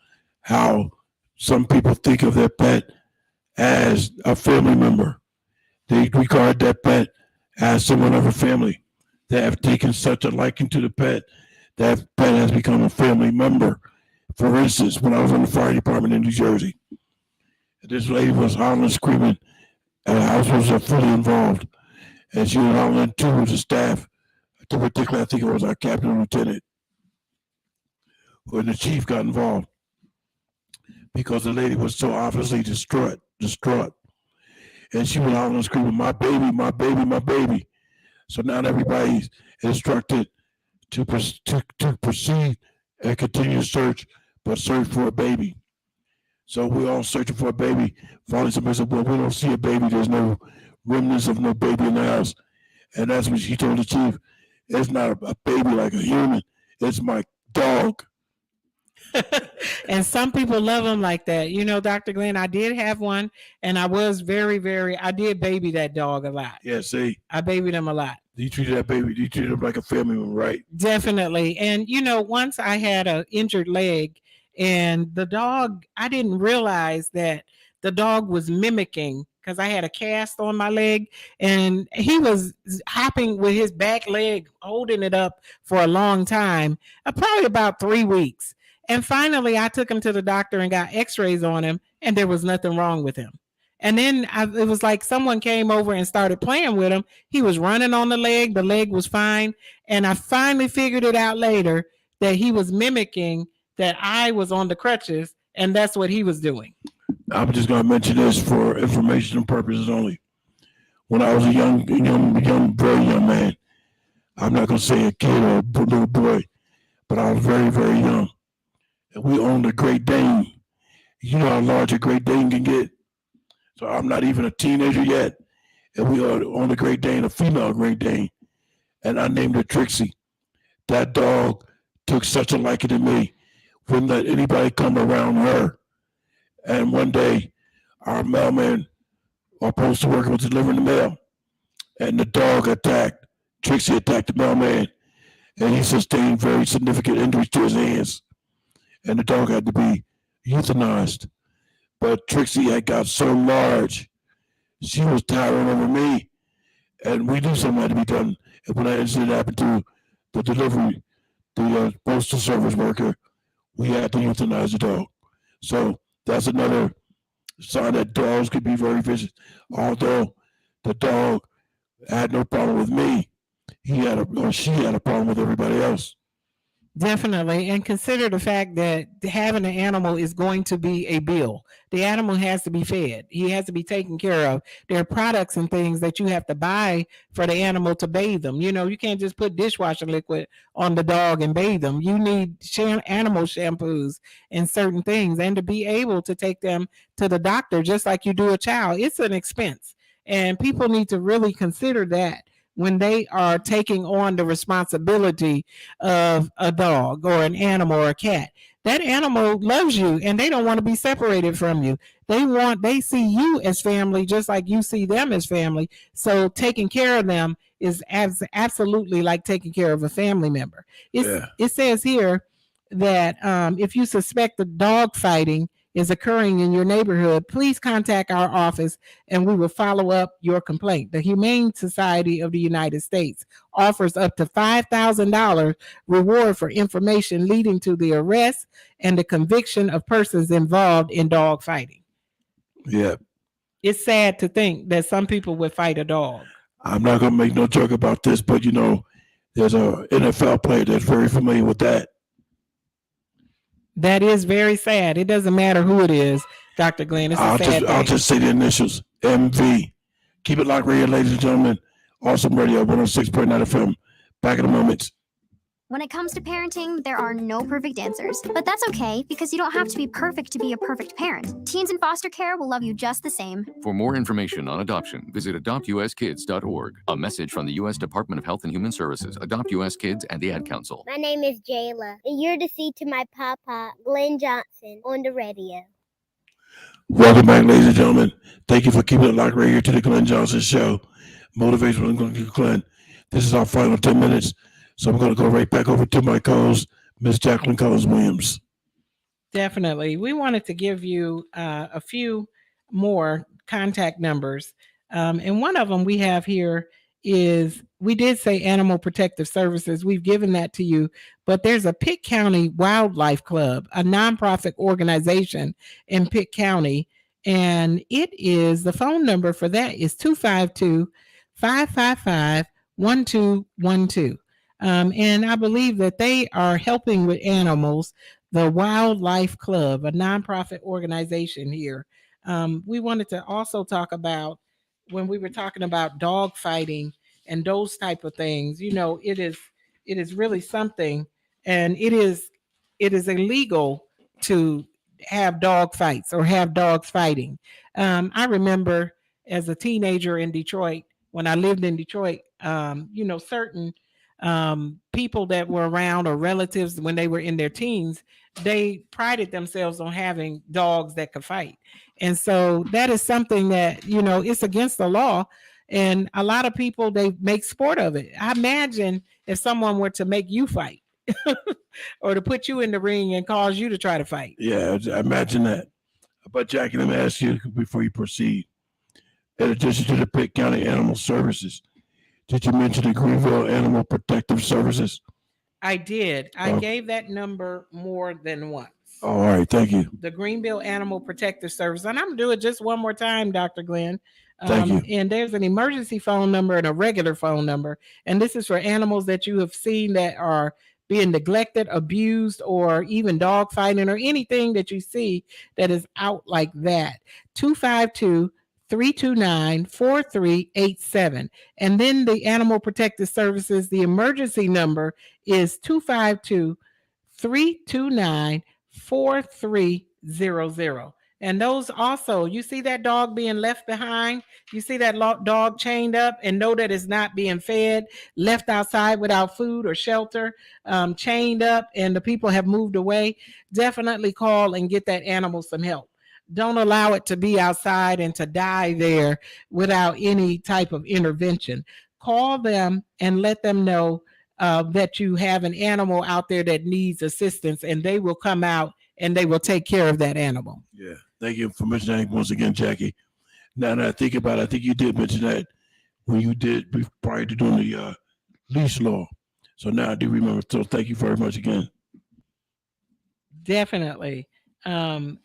how some people think of their pet as a family member. They regard that pet as someone of a family. They have taken such a liking to the pet that pet has become a family member. For instance, when I was on the fire department in New Jersey, this lady was hollering, screaming, and the house was fully involved. And she was hollering to the staff, particularly I think it was our captain and lieutenant, when the chief got involved, because the lady was so obviously distraught. And she was hollering and screaming, my baby, my baby, my baby. So now everybody's instructed to proceed and continue to search, but search for a baby. So we're all searching for a baby. Finally, somebody said, well, we don't see a baby. There's no remnants of no baby in the house. And that's when she told the chief, it's not a baby like a human. It's my dog. And some people love them like that. Dr. Glenn, I did have one, and I was I did baby that dog a lot. Yeah, see. I babied him a lot. You treated that baby, you treated him like a family member, right? Definitely. And, once I had an injured leg, and the dog, I didn't realize that the dog was mimicking, because I had a cast on my leg, and he was hopping with his back leg, holding it up for a long time, probably about 3 weeks. And finally, I took him to the doctor and got x-rays on him, and there was nothing wrong with him. And then it was like someone came over and started playing with him. He was running on the leg was fine. And I finally figured it out later that he was mimicking that I was on the crutches, and that's what he was doing. I'm just going to mention this for informational purposes only. When I was a young, very young man, I'm not going to say a kid or a little boy, but I was very, very young. And we owned a Great Dane. You know how large a Great Dane can get. So I'm not even a teenager yet. And we owned a Great Dane, a female Great Dane. And I named her Trixie. That dog took such a liking to me. Wouldn't let anybody come around her. And one day, our mailman, our postal worker, was delivering the mail. And the dog attacked. Trixie attacked the mailman. And he sustained very significant injuries to his hands. And the dog had to be euthanized. But Trixie had got so large, she was towering over me. And we knew something had to be done. And when that incident happened to the delivery, the postal service worker, we had to euthanize the dog. So that's another sign that dogs could be very vicious. Although the dog had no problem with me, she had a problem with everybody else. Definitely. And consider the fact that having an animal is going to be a bill. The animal has to be fed. He has to be taken care of. There are products and things that you have to buy for the animal to bathe them. You know, you can't just put dishwasher liquid on the dog and bathe them. You need animal shampoos and certain things, and to be able to take them to the doctor just like you do a child. It's an expense. And people need to really consider that when they are taking on the responsibility of a dog or an animal or a cat. That animal loves you and they don't want to be separated from you. They see you as family just like you see them as family. So taking care of them is absolutely like taking care of a family member. It says here that if you suspect the dog fighting is occurring in your neighborhood, please contact our office and we will follow up your complaint. The Humane Society of the United States offers up to $5,000 reward for information leading to the arrest and the conviction of persons involved in dog fighting. Yeah. It's sad to think that some people would fight a dog. I'm not going to make no joke about this, but you know, there's a NFL player that's very familiar with that. That is very sad. It doesn't matter who it is, Dr. Glenn. It's a sad thing. I'll just say the initials, MV. Keep it locked right here, ladies and gentlemen. Awesome Radio, 106.9 FM. Back in a moment. When it comes to parenting, there are no perfect answers. But that's okay, because you don't have to be perfect to be a perfect parent. Teens in foster care will love you just the same. For more information on adoption, visit adoptuskids.org. A message from the U.S. Department of Health and Human Services, Adopt U.S. Kids, and the Ad Council. My name is Jayla, and you're to see to my papa, Glenn Johnson, on the radio. Welcome back, ladies and gentlemen. Thank you for keeping it locked right here to the Glenn Johnson Show. Motivational Glenn. This is our final 10 minutes. So I'm going to go right back over to my co-host, Miss Jacqueline Cullins Williams. Definitely. We wanted to give you a few more contact numbers. And one of them we have here is, we did say Animal Protective Services. We've given that to you, but there's a Pitt County Wildlife Club, a nonprofit organization in Pitt County. And the phone number for that is 252-555-1212. And I believe that they are helping with animals, the Wildlife Club, a nonprofit organization here. We wanted to also talk about, when we were talking about dog fighting and those type of things, you know, it is really something, and it is illegal to have dog fights or have dogs fighting. I remember as a teenager in Detroit, when I lived in Detroit, you know, certain people that were around, or relatives when they were in their teens, they prided themselves on having dogs that could fight. And so that is something that, you know, it's against the law. And a lot of people, they make sport of it. I imagine if someone were to make you fight or to put you in the ring and cause you to try to fight. Yeah, I imagine that. But Jackie, let me ask you before you proceed. In addition to the Pitt County Animal Services, did you mention the Greenville Animal Protective Services? I did. I gave that number more than once. All right, thank you. The Greenville Animal Protective Service. And I'm going to do it just one more time, Dr. Glenn. Thank you. And there's an emergency phone number and a regular phone number. And this is for animals that you have seen that are being neglected, abused, or even dog fighting, or anything that you see that is out like that. 252-329-4387. And then the Animal Protective Services, the emergency number is 252-329-4300. And those also, you see that dog being left behind, you see that dog chained up and know that it's not being fed, left outside without food or shelter, chained up, and the people have moved away, definitely call and get that animal some help. Don't allow it to be outside and to die there without any type of intervention. Call them and let them know that you have an animal out there that needs assistance, and they will come out and they will take care of that animal. Yeah. Thank you for mentioning that once again, Jackie. Now that I think about it, I think you did mention that when you did prior to doing the leash law. So now I do remember. So thank you very much again. Definitely. It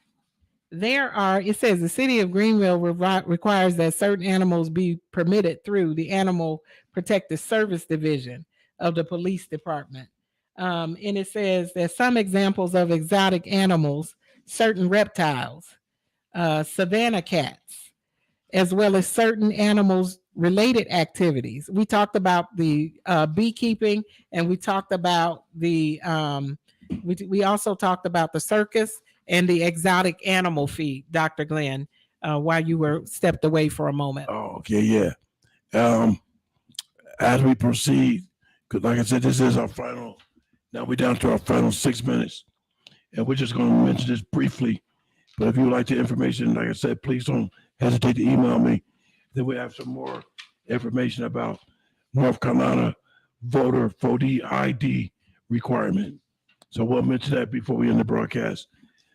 says the city of Greenville requires that certain animals be permitted through the Animal Protective Service Division of the police department. And it says that some examples of exotic animals, certain reptiles, savanna cats, as well as certain animals related activities. We talked about the beekeeping, and we talked about the we also talked about the circus and the exotic animal feed, Dr. Glenn, while you were stepped away for a moment. Oh, okay, yeah. As we proceed, because like I said, this is our final. Now we're down to our final 6 minutes, and we're just going to mention this briefly. But if you would like the information, like I said, please don't hesitate to email me. Then we have some more information about North Carolina voter ID requirement. So we'll mention that before we end the broadcast.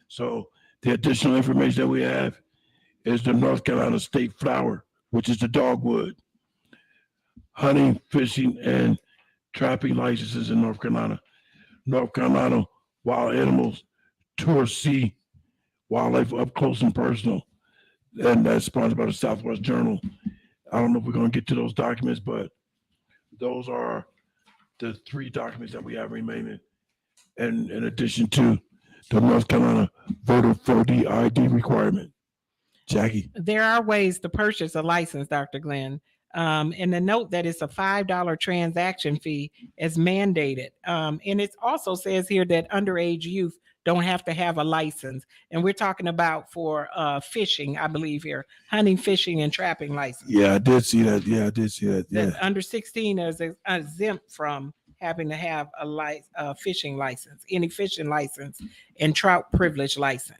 So the additional information that we have is the North Carolina state flower, which is the dogwood, hunting, fishing, and trapping licenses in North Carolina. North Carolina wild animals, tour sea wildlife up close and personal. And that's sponsored by the Southwest Journal. I don't know if we're going to get to those documents, but those are the 3 documents that we have remaining. And in addition to the North Carolina voter ID requirement. Jackie. There are ways to purchase a license, Dr. Glenn. And the note that it's a $5 transaction fee is mandated. And it also says here that underage youth don't have to have a license. And we're talking about for fishing, I believe here, hunting, fishing, and trapping license. Yeah, I did see that. Yeah, I did see that. Yeah. That under 16 is exempt from having to have a fishing license, any fishing license, and trout privilege license.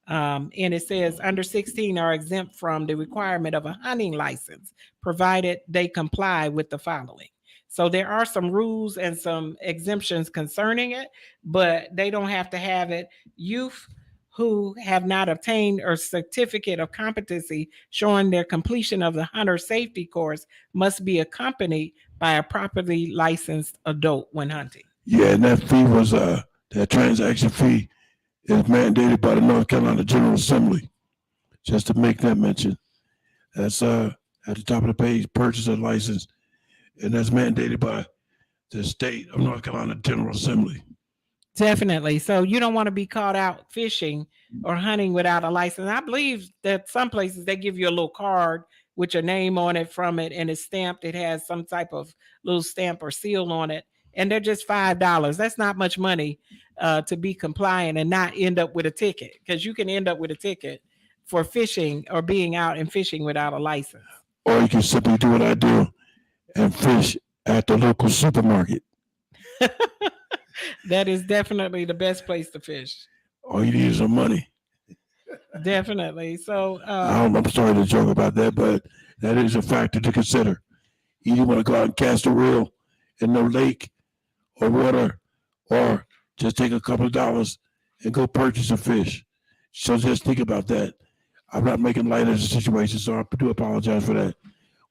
And it says under 16 are exempt from the requirement of a hunting license, provided they comply with the following. So there are some rules and some exemptions concerning it, but they don't have to have it. Youth who have not obtained a certificate of competency showing their completion of the hunter safety course must be accompanied by a properly licensed adult when hunting. Yeah, and that fee was that transaction fee is mandated by the North Carolina General Assembly. Just to make that mention, that's at the top of the page, purchase a license, and that's mandated by the state of North Carolina General Assembly. Definitely. So you don't want to be caught out fishing or hunting without a license. I believe that some places they give you a little card with your name on it from it, and it's stamped. It has some type of little stamp or seal on it, and they're just $5. That's not much money to be compliant and not end up with a ticket, because you can end up with a ticket for fishing or being out and fishing without a license. Or you can simply do what I do and fish at the local supermarket. That is definitely the best place to fish. All you need is some money. Definitely. So I'm sorry to joke about that, but that is a factor to consider. You want to go out and cast a reel in no lake or water, or just take a couple of dollars and go purchase a fish. So just think about that. I'm not making light of the situation, so I do apologize for that.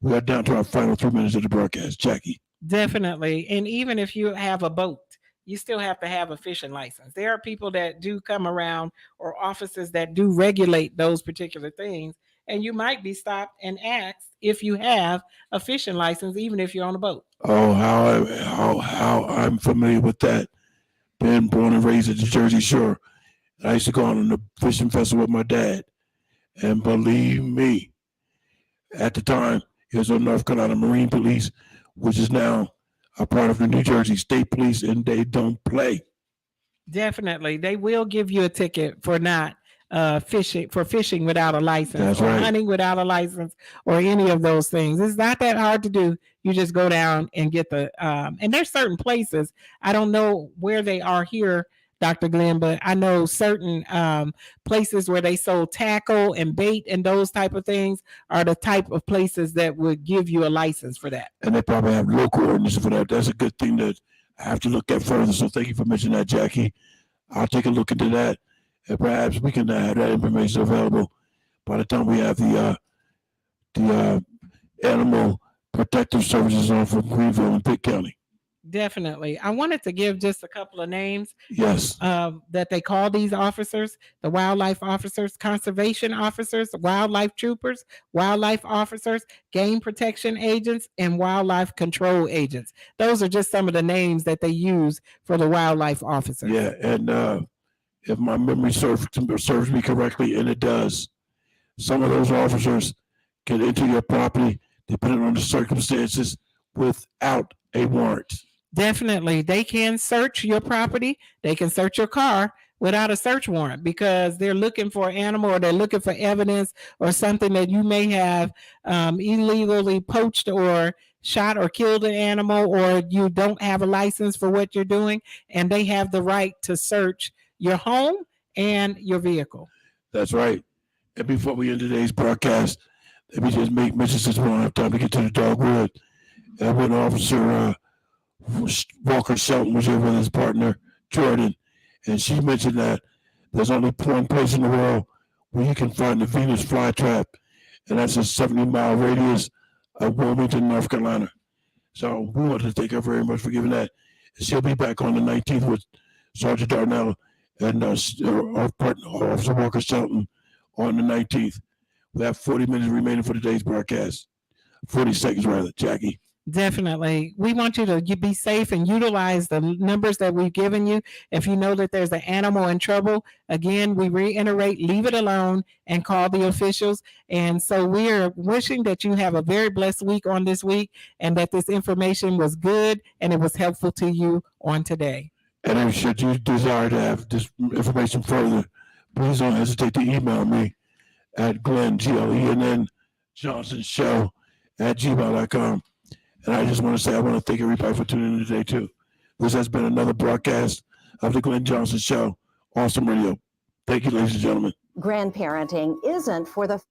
We are down to our final 3 minutes of the broadcast. Jackie. Definitely. And even if you have a boat, you still have to have a fishing license. There are people that do come around, or offices that do regulate those particular things. And you might be stopped and asked if you have a fishing license, even if you're on a boat. Oh, how I'm familiar with that. Been born and raised at the Jersey Shore. I used to go on the fishing festival with my dad. And believe me, at the time, it was on North Carolina Marine Police, which is now a part of the New Jersey State Police, and they don't play. Definitely. They will give you a ticket for not fishing without a license. That's or right. Hunting without a license, or any of those things. It's not that hard to do. You just go down and get the and there's certain places. I don't know where they are here, Dr. Glenn, but I know certain places where they sold tackle and bait and those type of things are the type of places that would give you a license for that. And they probably have local ordinances for that. That's a good thing that I have to look at further. So thank you for mentioning that, Jackie. I'll take a look into that, and perhaps we can have that information available by the time we have the animal protective services on from Greenville and Pitt County. Definitely. I wanted to give just a couple of names Yes. that they call these officers: the wildlife officers, conservation officers, wildlife troopers, wildlife officers, game protection agents, and wildlife control agents. Those are just some of the names that they use for the wildlife officers. Yeah, and if my memory serves me correctly, and it does, some of those officers can enter your property, depending on the circumstances, without a warrant. Definitely. They can search your property. They can search your car without a search warrant because they're looking for an animal or they're looking for evidence or something that you may have illegally poached or shot or killed an animal, or you don't have a license for what you're doing, and they have the right to search your home and your vehicle. That's right. And before we end today's broadcast, let me just make mention, since we don't have time to get to the dogwood, and when Officer Walker Shelton was here with his partner, Jordan, and she mentioned that there's only one place in the world where you can find the Venus flytrap, and that's a 70-mile radius of Wilmington, North Carolina. So we want to thank her very much for giving that. She'll be back on the 19th with Sergeant Darnell and our partner, Officer Walker Shelton, on the 19th. We have 40 minutes remaining for today's broadcast. 40 seconds, rather, Jackie. Definitely. We want you to be safe and utilize the numbers that we've given you. If you know that there's an animal in trouble, again, we reiterate, leave it alone and call the officials. And so we are wishing that you have a very blessed week on this week and that this information was good and it was helpful to you on today. And if should you desire to have this information further, please don't hesitate to email me at Glenn, Glenn Johnson Show at gmail.com. And I just want to say, I want to thank everybody for tuning in today, too. This has been another broadcast of the Glenn Johnson Show, Awesome Radio. Thank you, ladies and gentlemen. Grandparenting isn't for the